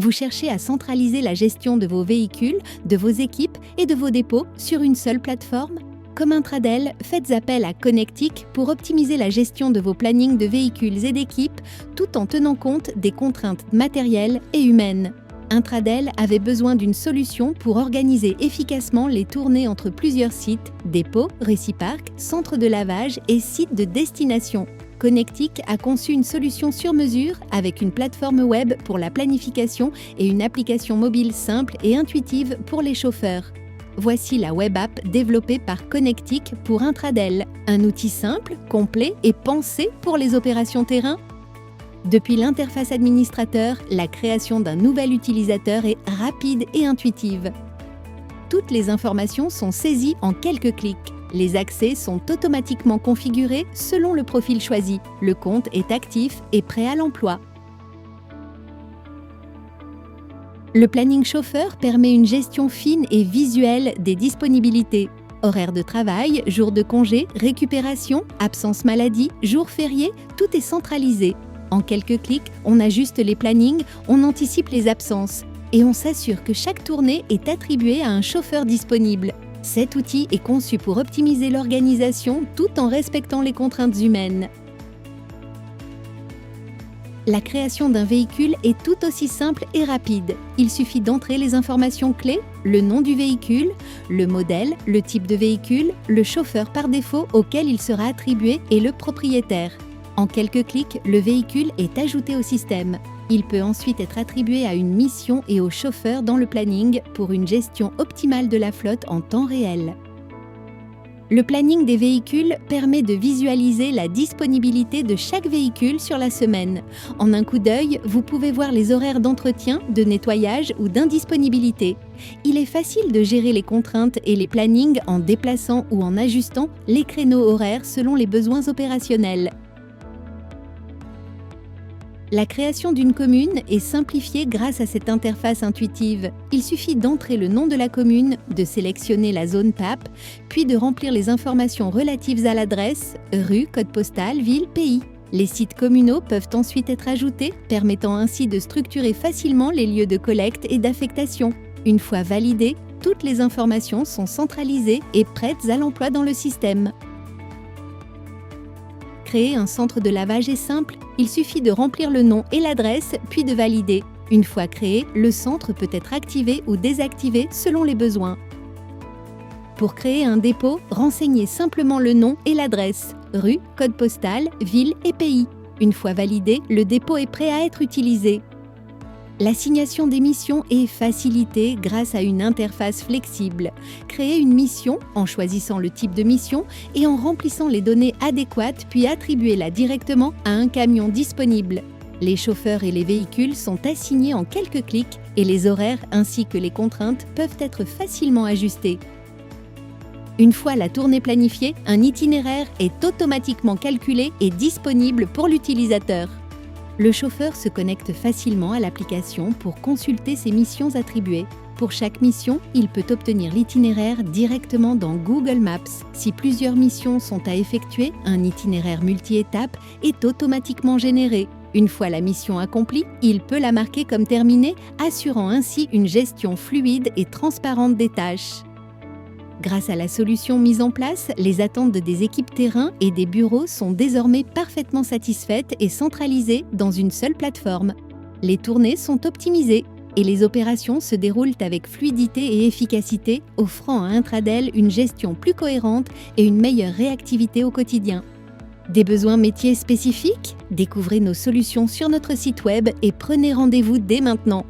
Vous cherchez à centraliser la gestion de vos véhicules, de vos équipes et de vos dépôts sur une seule plateforme? Comme Intradel, faites appel à Connectic pour optimiser la gestion de vos plannings de véhicules et d'équipes tout en tenant compte des contraintes matérielles et humaines. Intradel avait besoin d'une solution pour organiser efficacement les tournées entre plusieurs sites, dépôts, réciparcs, centres de lavage et sites de destination. Connectic a conçu une solution sur mesure avec une plateforme web pour la planification et une application mobile simple et intuitive pour les chauffeurs. Voici la web app développée par Connectic pour Intradel, un outil simple, complet et pensé pour les opérations terrain. Depuis l'interface administrateur, la création d'un nouvel utilisateur est rapide et intuitive. Toutes les informations sont saisies en quelques clics. Les accès sont automatiquement configurés selon le profil choisi. Le compte est actif et prêt à l'emploi. Le planning chauffeur permet une gestion fine et visuelle des disponibilités. Horaires de travail, jours de congé, récupération, absence maladie, jours fériés, tout est centralisé. En quelques clics, on ajuste les plannings, on anticipe les absences et on s'assure que chaque tournée est attribuée à un chauffeur disponible. Cet outil est conçu pour optimiser l'organisation tout en respectant les contraintes humaines. La création d'un véhicule est tout aussi simple et rapide. Il suffit d'entrer les informations clés, le nom du véhicule, le modèle, le type de véhicule, le chauffeur par défaut auquel il sera attribué et le propriétaire. En quelques clics, le véhicule est ajouté au système. Il peut ensuite être attribué à une mission et au chauffeur dans le planning pour une gestion optimale de la flotte en temps réel. Le planning des véhicules permet de visualiser la disponibilité de chaque véhicule sur la semaine. En un coup d'œil, vous pouvez voir les horaires d'entretien, de nettoyage ou d'indisponibilité. Il est facile de gérer les contraintes et les plannings en déplaçant ou en ajustant les créneaux horaires selon les besoins opérationnels. La création d'une commune est simplifiée grâce à cette interface intuitive. Il suffit d'entrer le nom de la commune, de sélectionner la zone PAP, puis de remplir les informations relatives à l'adresse, rue, code postal, ville, pays. Les sites communaux peuvent ensuite être ajoutés, permettant ainsi de structurer facilement les lieux de collecte et d'affectation. Une fois validées, toutes les informations sont centralisées et prêtes à l'emploi dans le système. Créer un centre de lavage est simple, il suffit de remplir le nom et l'adresse, puis de valider. Une fois créé, le centre peut être activé ou désactivé selon les besoins. Pour créer un dépôt, renseignez simplement le nom et l'adresse, rue, code postal, ville et pays. Une fois validé, le dépôt est prêt à être utilisé. L'assignation des missions est facilitée grâce à une interface flexible. Créez une mission en choisissant le type de mission et en remplissant les données adéquates, puis attribuez-la directement à un camion disponible. Les chauffeurs et les véhicules sont assignés en quelques clics et les horaires ainsi que les contraintes peuvent être facilement ajustés. Une fois la tournée planifiée, un itinéraire est automatiquement calculé et disponible pour l'utilisateur. Le chauffeur se connecte facilement à l'application pour consulter ses missions attribuées. Pour chaque mission, il peut obtenir l'itinéraire directement dans Google Maps. Si plusieurs missions sont à effectuer, un itinéraire multi-étapes est automatiquement généré. Une fois la mission accomplie, il peut la marquer comme terminée, assurant ainsi une gestion fluide et transparente des tâches. Grâce à la solution mise en place, les attentes des équipes terrain et des bureaux sont désormais parfaitement satisfaites et centralisées dans une seule plateforme. Les tournées sont optimisées et les opérations se déroulent avec fluidité et efficacité, offrant à Intradel une gestion plus cohérente et une meilleure réactivité au quotidien. Des besoins métiers spécifiques? Découvrez nos solutions sur notre site web et prenez rendez-vous dès maintenant.